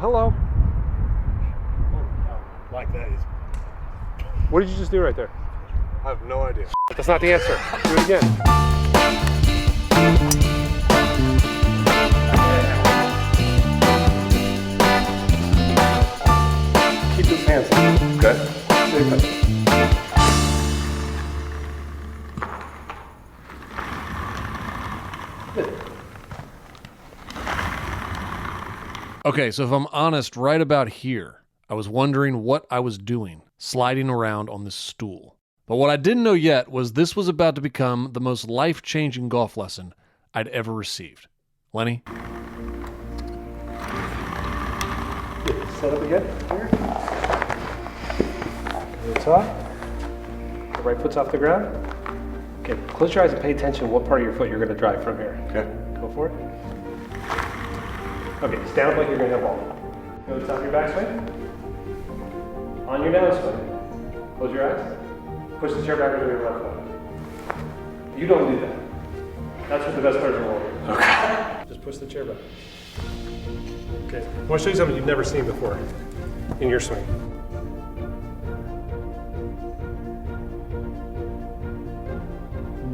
Hello. Like that is. What did you just do right there? I have no idea. That's not the answer. Do it again. Keep those hands up. Okay. Okay, so if I'm honest, right about here, I was wondering what I was doing, sliding around on this stool. But what I didn't know yet was this was about to become the most life-changing golf lesson I'd ever received. Lenny? Set up again here. To the top. The right foot's off the ground. Okay, close your eyes and pay attention what part of your foot you're going to drive from here. Okay. Go for it. Okay, stand up like you're going to hit a ball. Go to the top of your backswing. On your downswing, close your eyes. Push the chair back with your left foot. You don't do that. That's what the best players will do. Okay. Just push the chair back. Okay, I want to show you something you've never seen before in your swing.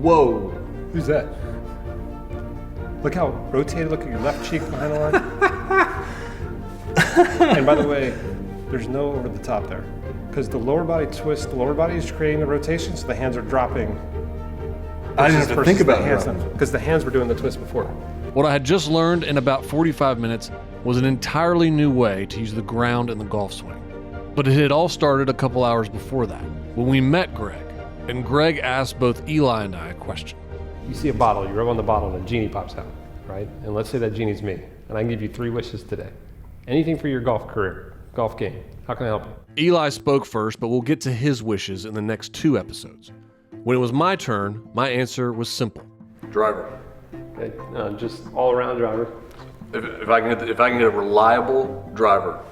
Whoa. Who's that? Look how rotated, look at your left cheek behind the line. And by the way, there's no over the top there. Because the lower body twist, the lower body is creating the rotation, so the hands are dropping. I didn't have to think about it. Because the hands were doing the twist before. What I had just learned in about 45 minutes was an entirely new way to use the ground in the golf swing. But it had all started a couple hours before that, when we met Greg, and Greg asked both Eli and I a question. You see a bottle, you rub on the bottle and a genie pops out, right? And let's say that genie's me, and I can give you 3 wishes today. Anything for your golf career, golf game. How can I help you? Eli spoke first, but we'll get to his wishes in the next 2 episodes. When it was my turn, my answer was simple. Driver. Okay, just all-around driver. If I can get a reliable driver,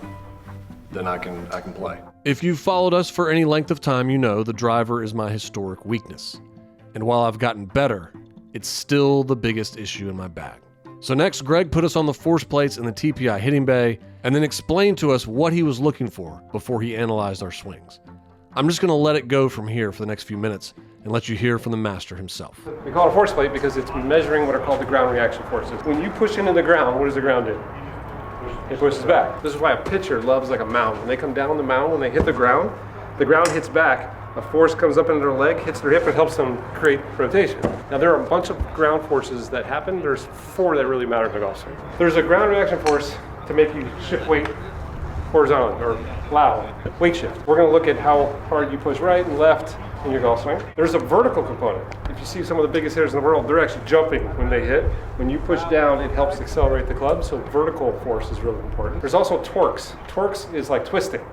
then I can play. If you've followed us for any length of time, you know the driver is my historic weakness. And while I've gotten better, it's still the biggest issue in my bag. So next, Greg put us on the force plates in the TPI hitting bay and then explained to us what he was looking for before he analyzed our swings. I'm just going to let it go from here for the next few minutes and let you hear from the master himself. We call it a force plate because it's measuring what are called the ground reaction forces. When you push into the ground, what does the ground do? It pushes back. This is why a pitcher loves like a mound. When they come down the mound, when they hit the ground hits back. A force comes up into their leg, hits their hip, and helps them create rotation. Now there are a bunch of ground forces that happen. There's 4 that really matter in the golf swing. There's a ground reaction force to make you shift weight horizontally or lateral, weight shift. We're going to look at how hard you push right and left in your golf swing. There's a vertical component. If you see some of the biggest hitters in the world, they're actually jumping when they hit. When you push down, it helps accelerate the club, so vertical force is really important. There's also torques. Torques is like twisting.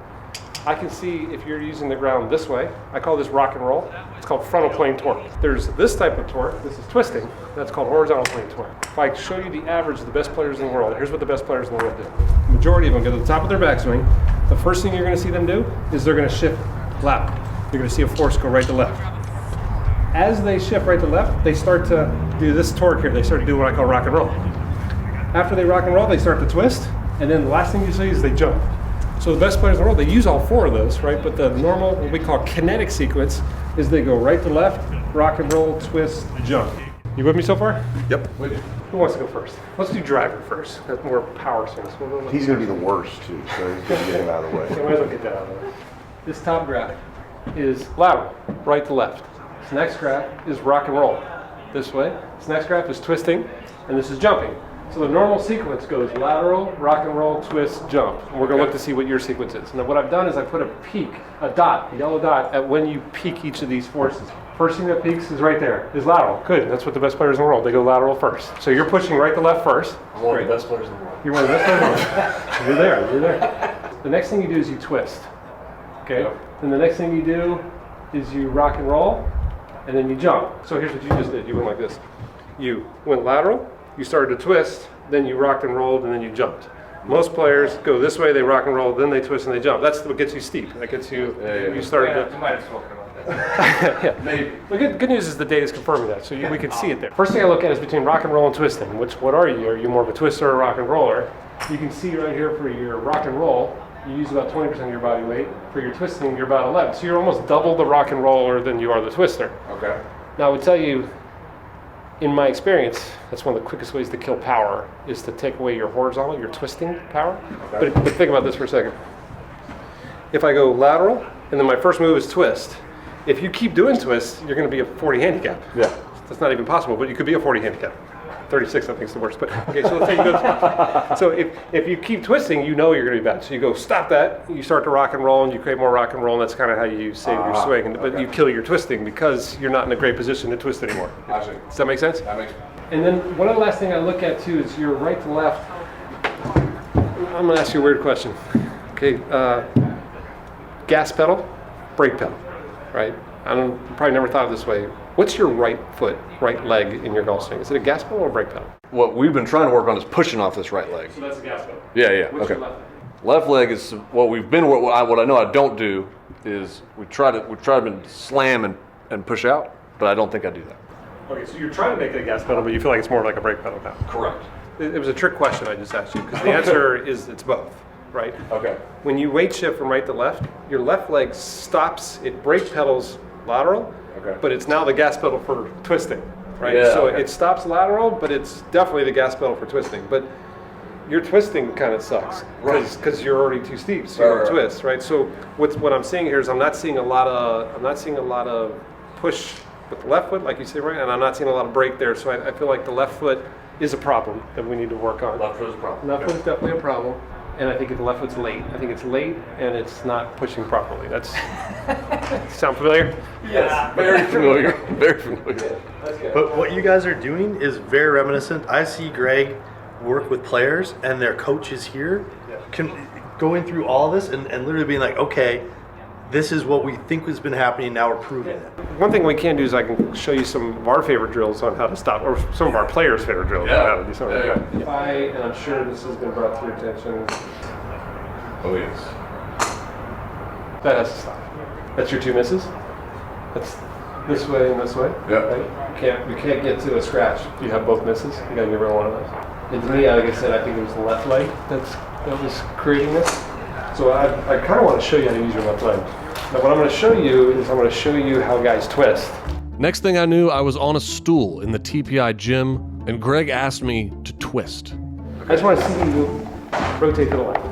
I can see if you're using the ground this way. I call this rock and roll. It's called frontal plane torque. There's this type of torque. This is twisting. That's called horizontal plane torque. If I show you the average of the best players in the world, here's what the best players in the world do. The majority of them go to the top of their backswing. The first thing you're going to see them do is they're going to shift lateral. You're going to see a force go right to left. As they shift right to left, they start to do this torque here. They start to do what I call rock and roll. After they rock and roll, they start to twist, and then the last thing you see is they jump. So the best players in the world, they use all 4 of those, right? But the normal, what we call kinetic sequence, is they go right to left, rock and roll, twist, jump. You with me so far? Yep. Who wants to go first? Let's do driver first. That's more power swings. He's going to be the worst, too, so he's going to get him out of the way. Okay, might as well get that out of the way. This top graph is lateral, right to left. This next graph is rock and roll, this way. This next graph is twisting, and this is jumping. So the normal sequence goes lateral, rock and roll, twist, jump. And we're going to look to see what your sequence is. And what I've done is I put a peak, a dot, a yellow dot, at when you peak each of these forces. First thing that peaks is right there, is lateral. Good, that's what the best players in the world, they go lateral first. So you're pushing right to left first. I'm one of the best players in the world. You're one of the best players in the world. You're there. The next thing you do is you twist. Okay? Yep. Then the next thing you do is you rock and roll, and then you jump. So here's what you just did. You went like this. You went lateral, you started to twist, then you rocked and rolled, and then you jumped. Most players go this way, they rock and roll, then they twist and they jump. That's what gets you steep. That gets you, you started to... You might have spoken about that. Yeah. Maybe. The good news is the data is confirming that, so we can see it there. First thing I look at is between rock and roll and twisting. What are you? Are you more of a twister or a rock and roller? you can see right here for your rock and roll, you use about 20% of your body weight. For your twisting, you're about 11. So you're almost double the rock and roller than you are the twister. Okay. Now I would tell you, in my experience, that's one of the quickest ways to kill power is to take away your horizontal, your twisting power. Okay. But think about this for a second. If I go lateral, and then my first move is twist, if you keep doing twists, you're going to be a 40 handicap. Yeah. That's not even possible, but you could be a 40 handicap. 36, I think, is the worst. But okay, so let's say you go. So if you keep twisting, you know you're going to be bad. So you go stop that. You start to rock and roll, and you create more rock and roll, and that's kind of how you save your swing. But you kill your twisting because you're not in a great position to twist anymore. I see. Does that make sense? That makes. And then one other last thing I look at too is your right to left. I'm going to ask you a weird question. Okay, gas pedal, brake pedal, right? You probably never thought of it this way. What's your right foot, right leg in your golf swing? Is it a gas pedal or a brake pedal? What we've been trying to work on is pushing off this right leg. So that's a gas pedal. Yeah. What's Okay. your left leg? Left leg is what we've been. What I know I don't do is we try to slam and push out, but I don't think I do that. Okay, so you're trying to make it a gas pedal, but you feel like it's more like a brake pedal now. Correct. It was a trick question I just asked you because the answer is it's both, right? Okay. When you weight shift from right to left, your left leg stops, it brake pedals lateral, Okay. but it's now the gas pedal for twisting, right? Yeah, So okay. it stops lateral, but it's definitely the gas pedal for twisting. But your twisting kind of sucks because you're already too steep, so you don't twist, right? So what I'm seeing here is I'm not seeing a lot of push with the left foot, like you say, right? And I'm not seeing a lot of brake there, so I feel like the left foot is a problem that we need to work on. Left foot is a problem. Left foot is definitely a problem, and I think the left foot's late. I think it's late, and it's not pushing properly. That's sound familiar? Yes. Very familiar. Very familiar. But what you guys are doing is very reminiscent. I see Greg work with players and their coaches here going through all this and literally being like, okay, this is what we think has been happening, now we're proving it. One thing we can do is I can show you some of our favorite drills on how to stop, or some of our players' favorite drills on how to do something. Yeah. And I'm sure this has been brought to your attention, Oh yes. that has to stop. That's your two misses. That's this way and this way. Yeah. Right? You can't get to a scratch if you have both misses. You gotta get rid of one of those. And to me, like I said, I think it was the left leg that was creating this. So I kind of want to show you how to use your left leg. Now what I'm going to show you is I'm going to show you how guys twist. Next thing I knew, I was on a stool in the TPI gym, and Greg asked me to twist. I just want to see you rotate to the left.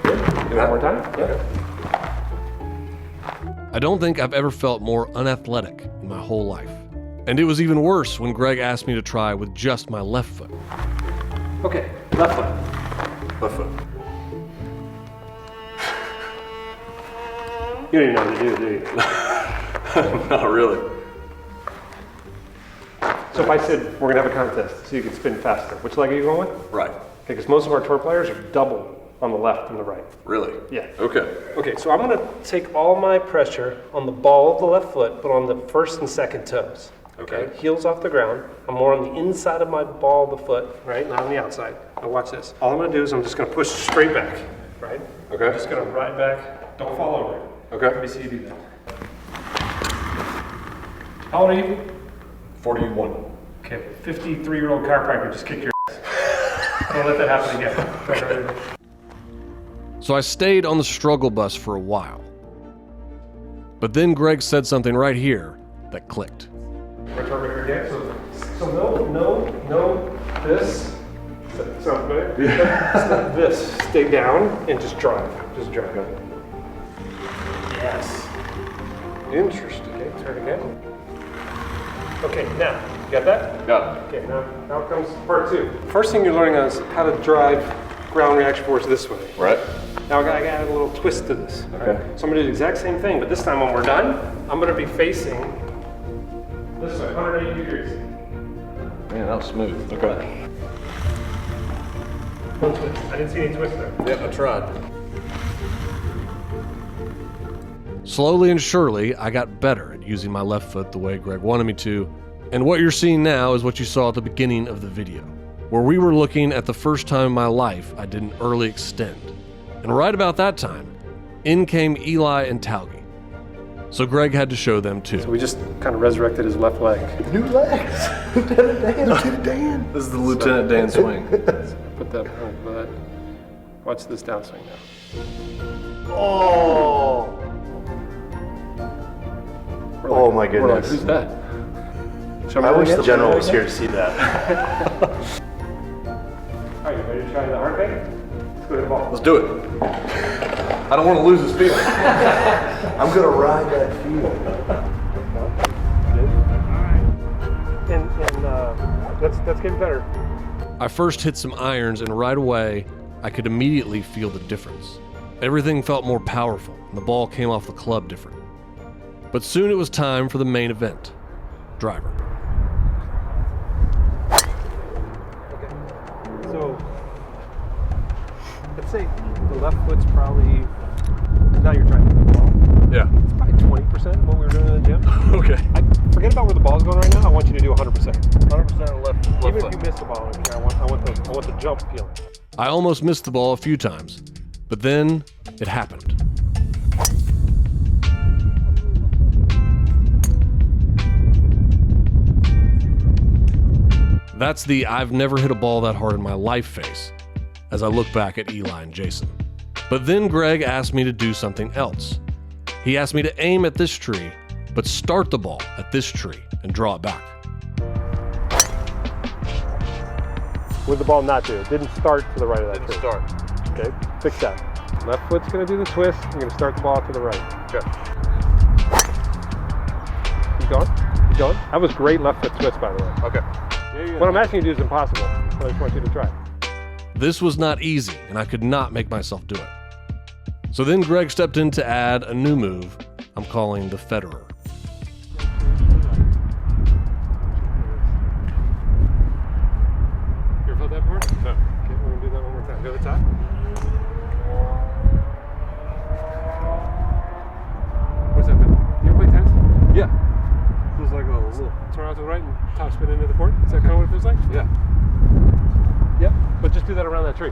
Good. Do it one more time. Yeah. I don't think I've ever felt more unathletic in my whole life. And it was even worse when Greg asked me to try with just my left foot. Okay, left foot. Left foot. You don't even know what to do you? Not really. So if I said we're going to have a contest so you can spin faster, which leg are you going with? Right. Okay, because most of our tour players are double on the left and the right. Really? Yeah. Okay. Okay, so I'm going to take all my pressure on the ball of the left foot, but on the first and second toes. Okay. Heels off the ground. I'm more on the inside of my ball of the foot, right? Not on the outside. Now watch this. All I'm going to do is I'm just going to push straight back, right? Okay. I'm just going to ride back. Don't fall over. Okay. Let me see you do that. How old are you? 41. Okay, 53-year-old chiropractor just kicked your ass. Don't let that happen again. So I stayed on the struggle bus for a while. But then Greg said something right here that clicked. So no, this. Sounds good? Yeah. This. Stay down and just drive. Just drive. Yes. Interesting. Okay, turn again. Okay, now, you got that? Got it. Okay, now comes part two. First thing you're learning on is how to drive ground reaction force this way. Right. Now I gotta add a little twist to this. Okay. So I'm gonna do the exact same thing, but this time when we're done, I'm gonna be facing this way, 180 degrees. Man, that was smooth. Okay. One twist. I didn't see any twist there. Yep, I tried. Slowly and surely, I got better at using my left foot the way Greg wanted me to, and what you're seeing now is what you saw at the beginning of the video, where we were looking at the first time in my life I did an early extend. And right about that time, in came Eli and Tauge. So Greg had to show them too. So we just kind of resurrected his left leg. New legs. Lieutenant Dan. Lieutenant Dan. This is the Lieutenant Dan swing. Put that on that. Watch this downswing now. Oh. We're Oh my we're like, goodness. who's that? Show me I that wish again. the general was here to see that. All right, you ready to try the hard bait? Let's go to the ball. Let's do it. I don't want to lose this feeling. I'm gonna ride that field. And that's getting better. I first hit some irons, and right away, I could immediately feel the difference. Everything felt more powerful, and the ball came off the club different. But soon it was time for the main event. Driver. So, let's say the left foot's probably, now you're trying to hit the ball. Yeah. It's probably 20% of what we were doing in the gym. Okay. Forget about where the ball's going right now. I want you to do 100%. 100% left Even if foot. you miss the ball, I don't care. I want the jump feeling. I almost missed the ball a few times, but then it happened. That's the I've never hit a ball that hard in my life face as I look back at Eli and Jayson. But then Greg asked me to do something else. He asked me to aim at this tree, but start the ball at this tree and draw it back. What did the ball not do? It didn't start to the right of that Didn't tree. start. Okay, fix that. Left foot's going to do the twist. You're going to start the ball to the right. Okay. Keep going. Keep going. That was great left foot twist, by the way. Okay. What I'm asking you to do is impossible. But I just want you to try. This was not easy, and I could not make myself do it. So then Greg stepped in to add a new move I'm calling the Federer. You ever felt that before? No. Okay, we're going to do that one more time. Go to the top. What's that feel? You ever play tennis? Yeah. Feels like a little. Turn out to the right and top spin into the court. Is that kind of what it feels like? Yeah. Yep. But just do that around that tree.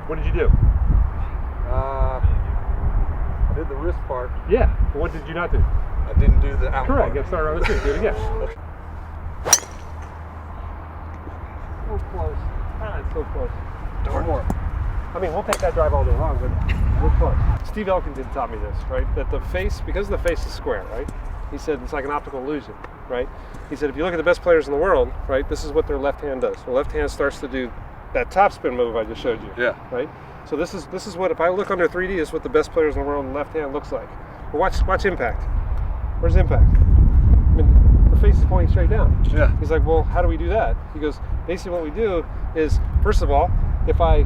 What did you do? I did the wrist part. Yeah. What did you not do? I didn't do the out Correct. part. Get started around the tree. Do it again. Okay. So close. It's so close. Darn. One more. I mean, we'll take that drive all day long, but we're close. Steve Elkington taught me this, right? That the face, because the face is square, right? He said it's like an optical illusion, right? He said if you look at the best players in the world, right, this is what their left hand does. Their left hand starts to do that top spin move I just showed you. Yeah. Right? So this is what, if I look under 3D, is what the best players in the world in the left hand looks like. But watch impact. Where's impact? I mean, the face is pointing straight down. Yeah. He's like, well, how do we do that? He goes, basically what we do is, first of all, if I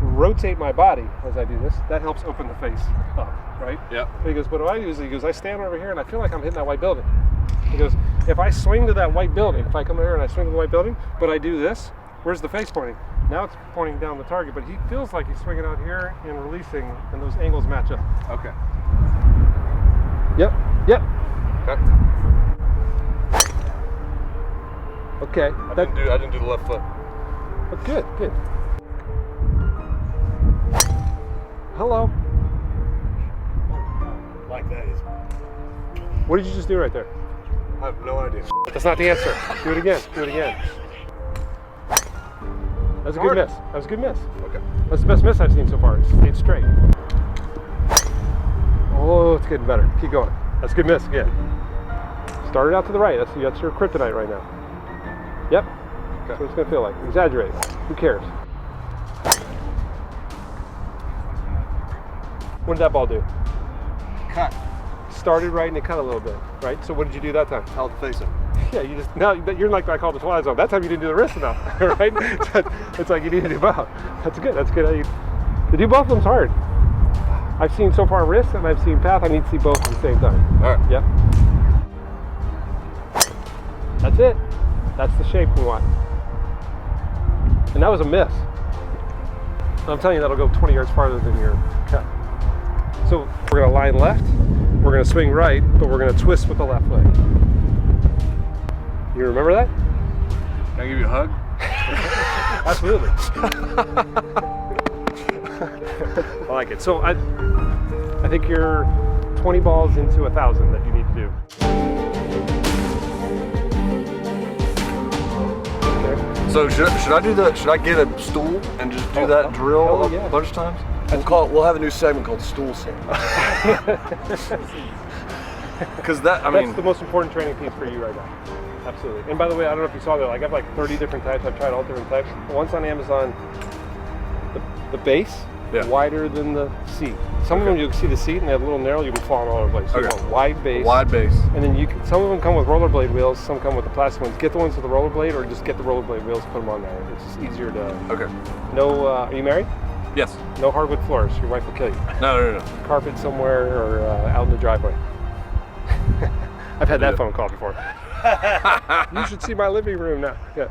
rotate my body as I do this, that helps open the face up, right? Yep. But he goes, what do I do? He goes, I stand over here and I feel like I'm hitting that white building. He goes, if I swing to that white building, if I come over here and I swing to the white building, but I do this, where's the face pointing? Now it's pointing down the target, but he feels like he's swinging out here and releasing, and those angles match up. Okay. Yep, yep. Okay. Okay. I didn't do the left foot. But good, good. Hello. Like that is. What did you just do right there? I have no idea. That's not the answer. Do it again. Do it again. That's a good miss. That was a good miss. Okay. That's the best miss I've seen so far. It stayed straight. Oh, it's getting better. Keep going. That's a good miss again. Start it out to the right. That's your kryptonite right now. Yep. That's what it's going to feel like. Exaggerate. Who cares? What did that ball do? Cut. Started right and it cut a little bit, right? So what did you do that time? Held the face up. Yeah, you just, now you're like I call the Twilight Zone. That time you didn't do the wrist enough, right? It's like you need to do both. That's good. That's good. To do both of them's hard. I've seen so far wrist and I've seen path. I need to see both at the same time. All right. Yep. That's it. That's the shape we want. And that was a miss. I'm telling you, that'll go 20 yards farther than your cut. So we're going to line left, we're going to swing right, but we're going to twist with the left leg. You remember that? Can I give you a hug? Absolutely. I like it. So I think you're 20 balls into 1,000 that you need to do. So should I get a stool and just do that drill hell yeah. a bunch of times? We'll have a new segment called Stool Sim. Because that's the most important training piece for you right now. Absolutely. And by the way, I don't know if you saw that, like, I have like 30 different types. I've tried all different types. One's on Amazon, the base, wider than the seat. Some of them you'll see the seat and they have a little narrow, you'll be falling all over the place. So you want wide base. Wide base. And then some of them come with rollerblade wheels, some come with the plastic ones. Get the ones with the rollerblade or just get the rollerblade wheels, put them on there. It's just easier to... Okay. No, are you married? Yes. No hardwood floors, your wife will kill you. No. Carpet somewhere or out in the driveway. I've had that phone call before. You should see my living room now. Yeah.